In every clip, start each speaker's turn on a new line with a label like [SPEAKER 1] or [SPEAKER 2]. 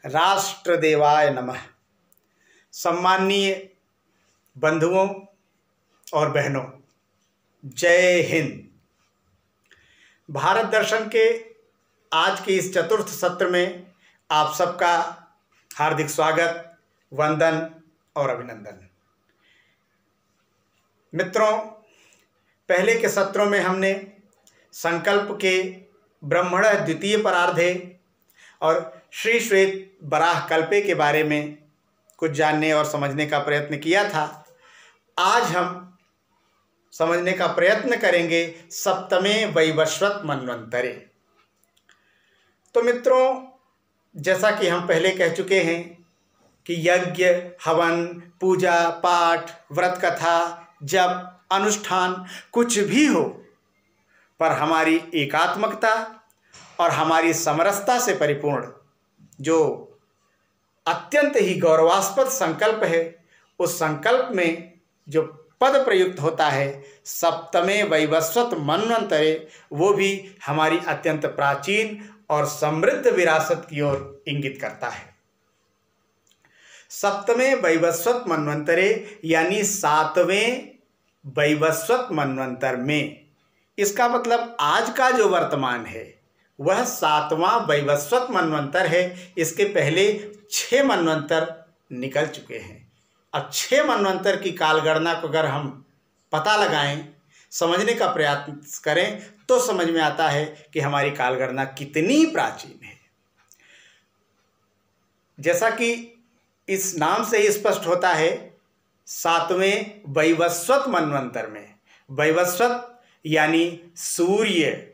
[SPEAKER 1] राष्ट्रदेवाय नमः। सम्माननीय बंधुओं और बहनों, जय हिंद। भारत दर्शन के आज के इस चतुर्थ सत्र में आप सबका हार्दिक स्वागत, वंदन और अभिनंदन। मित्रों, पहले के सत्रों में हमने संकल्प के ब्रह्मण द्वितीय परार्धे और श्री श्वेत वराह कल्पे के बारे में कुछ जानने और समझने का प्रयत्न किया था। आज हम समझने का प्रयत्न करेंगे सप्तमे वैवस्वत मन्वंतरे। तो मित्रों, जैसा कि हम पहले कह चुके हैं कि यज्ञ, हवन, पूजा पाठ, व्रत कथा, जप, अनुष्ठान कुछ भी हो, पर हमारी एकात्मकता और हमारी समरसता से परिपूर्ण जो अत्यंत ही गौरवास्पद संकल्प है, उस संकल्प में जो पद प्रयुक्त होता है सप्तमे वैवस्वत मन्वंतरे, वो भी हमारी अत्यंत प्राचीन और समृद्ध विरासत की ओर इंगित करता है। सप्तमे वैवस्वत मन्वंतरे यानी सातवें वैवस्वत मन्वंतर में, इसका मतलब आज का जो वर्तमान है वह सातवां वैवस्वत मन्वंतर है। इसके पहले 6 मन्वंतर निकल चुके हैं। अब 6 मन्वंतर की कालगणना को अगर हम पता लगाएं, समझने का प्रयास करें, तो समझ में आता है कि हमारी कालगणना कितनी प्राचीन है। जैसा कि इस नाम से ही स्पष्ट होता है, सातवें वैवस्वत मन्वंतर में, वैवस्वत यानी सूर्य,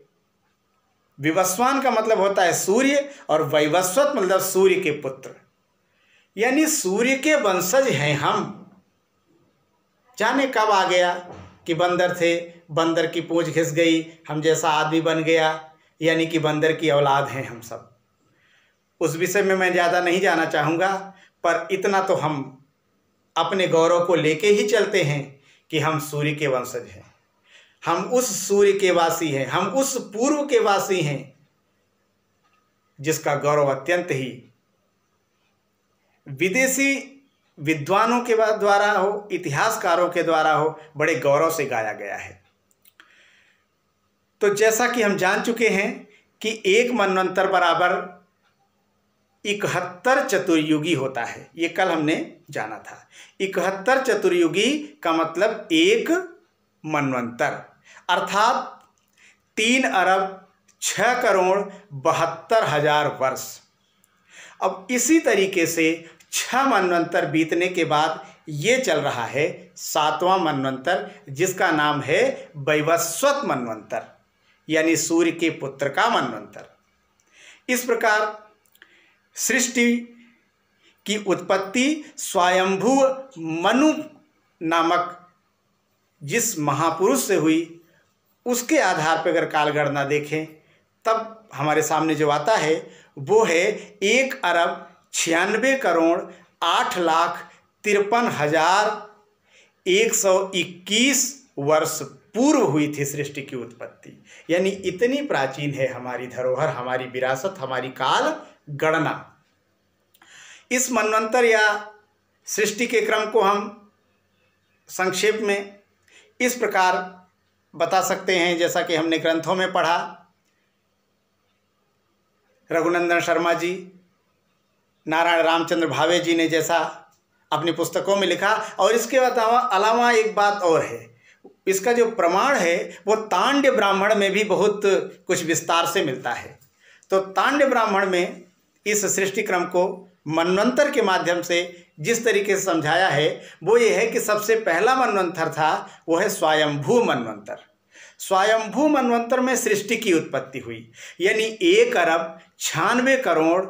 [SPEAKER 1] विवस्वान का मतलब होता है सूर्य, और वैवस्वत मतलब सूर्य के पुत्र, यानी सूर्य के वंशज हैं हम। जाने कब आ गया कि बंदर थे, बंदर की पूंछ घिस गई, हम जैसा आदमी बन गया, यानी कि बंदर की औलाद हैं हम सब। उस विषय में मैं ज़्यादा नहीं जाना चाहूँगा, पर इतना तो हम अपने गौरव को लेके ही चलते हैं कि हम सूर्य के वंशज हैं, हम उस सूर्य के वासी हैं, हम उस पूर्व के वासी हैं जिसका गौरव अत्यंत ही विदेशी विद्वानों के द्वारा हो, इतिहासकारों के द्वारा हो, बड़े गौरव से गाया गया है। तो जैसा कि हम जान चुके हैं कि एक मनवंतर बराबर 71 चतुर्युगी होता है। ये कल हमने जाना था। 71 चतुर्युगी का मतलब एक मनवंतर, अर्थात 3 अरब 6 करोड़ 72 हजार वर्ष। अब इसी तरीके से 6 मनवंतर बीतने के बाद ये चल रहा है 7वां मनवंतर, जिसका नाम है वैवस्वत मनवंतर, यानी सूर्य के पुत्र का मनवंतर। इस प्रकार सृष्टि की उत्पत्ति स्वयंभू मनु नामक जिस महापुरुष से हुई, उसके आधार पर अगर कालगणना देखें, तब हमारे सामने जो आता है वो है 1 अरब 96 करोड़ 8,53,121 वर्ष पूर्व हुई थी सृष्टि की उत्पत्ति। यानी इतनी प्राचीन है हमारी धरोहर, हमारी विरासत, हमारी काल गणना। इस मनवंतर या सृष्टि के क्रम को हम संक्षेप में इस प्रकार बता सकते हैं, जैसा कि हमने ग्रंथों में पढ़ा। रघुनंदन शर्मा जी, नारायण रामचंद्र भावे जी ने जैसा अपनी पुस्तकों में लिखा। और इसके अलावा एक बात और है, इसका जो प्रमाण है वो तांड्य ब्राह्मण में भी बहुत कुछ विस्तार से मिलता है। तो तांड्य ब्राह्मण में इस सृष्टि क्रम को मनवंतर के माध्यम से जिस तरीके से समझाया है वो ये है कि सबसे पहला मनवंतर था वो है स्वयंभू मनवंतर। स्वयंभू मनवंतर में सृष्टि की उत्पत्ति हुई, यानी 1 अरब 96 करोड़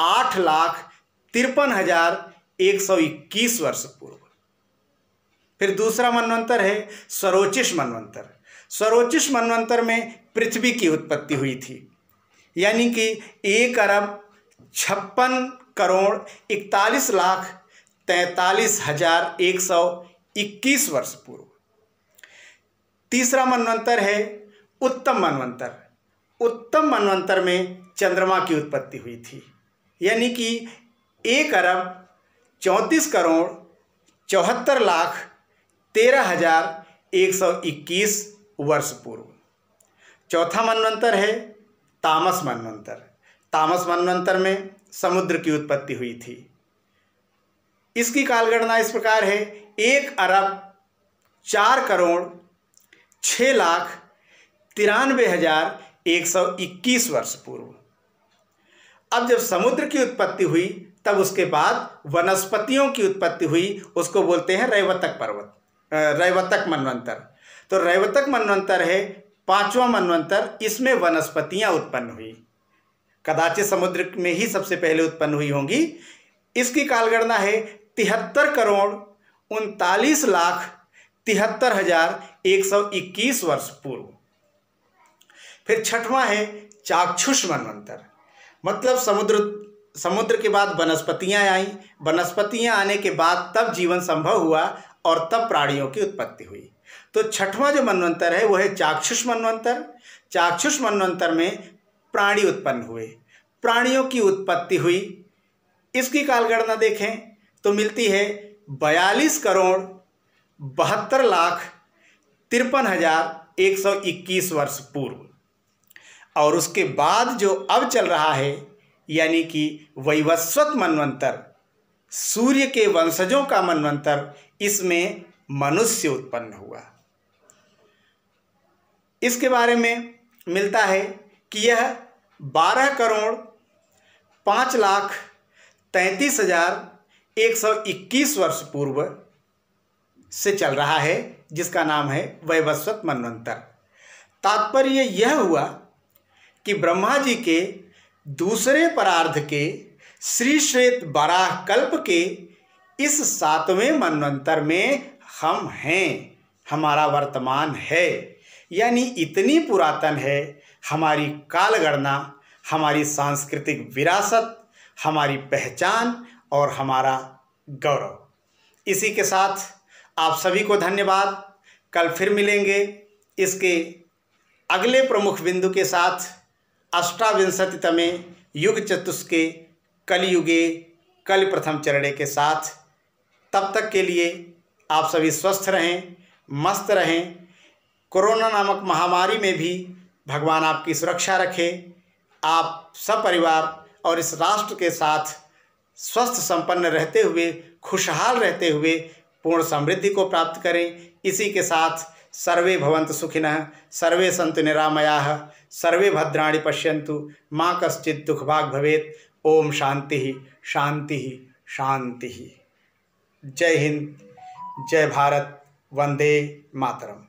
[SPEAKER 1] 8,53,121 वर्ष पूर्व। फिर दूसरा मनवंतर है स्वरोचिष मनवंतर। स्वरोचिष मनवंतर में पृथ्वी की उत्पत्ति हुई थी, यानी कि 1 अरब 56 करोड़ 41,43,121 वर्ष पूर्व। तीसरा मनवंतर है उत्तम मनवंतर। उत्तम मनवंतर में चंद्रमा की उत्पत्ति हुई थी, यानी कि 1,34,74,13,121 वर्ष पूर्व। चौथा मनवंतर है तामस मनवंतर। तामस मनवंतर में समुद्र की उत्पत्ति हुई थी। इसकी कालगणना इस प्रकार है: 1,04,06,93,121 वर्ष पूर्व। अब जब समुद्र की उत्पत्ति हुई तब उसके बाद वनस्पतियों की उत्पत्ति हुई, उसको बोलते हैं रैवतक मनवंतर। तो रैवतक मनवंतर है 5वां मनवंतर, इसमें वनस्पतियां उत्पन्न हुई, कदाचित समुद्र में ही सबसे पहले उत्पन्न हुई होंगी। इसकी कालगणना है 73,39,73,121 वर्ष पूर्व। फिर छठवां है चाक्षुष मनवंतर, मतलब समुद्र के बाद वनस्पतियां आई, वनस्पतियां आने के बाद तब जीवन संभव हुआ और तब प्राणियों की उत्पत्ति हुई। तो छठवां जो मनवंतर है वो है चाक्षुष मनवंतर। चाक्षुष मनवंतर में प्राणी उत्पन्न हुए, प्राणियों की उत्पत्ति हुई। इसकी कालगणना देखें तो मिलती है 42,72,53,121 वर्ष पूर्व। और उसके बाद जो अब चल रहा है, यानी कि वैवस्वत मनवंतर, सूर्य के वंशजों का मनवंतर, इसमें मनुष्य उत्पन्न हुआ। इसके बारे में मिलता है कि यह 12,05,33,121 वर्ष पूर्व से चल रहा है, जिसका नाम है वैवस्वत मनवंतर। तात्पर्य यह हुआ कि ब्रह्मा जी के दूसरे परार्ध के श्री श्वेत बराह कल्प के इस 7वें मनवंतर में हम हैं, हमारा वर्तमान है। यानी इतनी पुरातन है हमारी कालगणना, हमारी सांस्कृतिक विरासत, हमारी पहचान और हमारा गौरव। इसी के साथ आप सभी को धन्यवाद। कल फिर मिलेंगे इसके अगले प्रमुख बिंदु के साथ, अष्टाविंशतितमे युग चतुष्के कलयुगे कल प्रथम चरणे के साथ। तब तक के लिए आप सभी स्वस्थ रहें, मस्त रहें। कोरोना नामक महामारी में भी भगवान आपकी सुरक्षा रखे। आप सपरिवार और इस राष्ट्र के साथ स्वस्थ संपन्न रहते हुए, खुशहाल रहते हुए पूर्ण समृद्धि को प्राप्त करें। इसी के साथ सर्वे भवन्तु सुखिनः, सर्वे सन्तु निरामयाः, सर्वे भद्राणि पश्यन्तु, मा कश्चित् दुःखभाग् भवेत्। ओम शांति शांति शांति। जय हिंद, जय भारत, वंदे मातरम।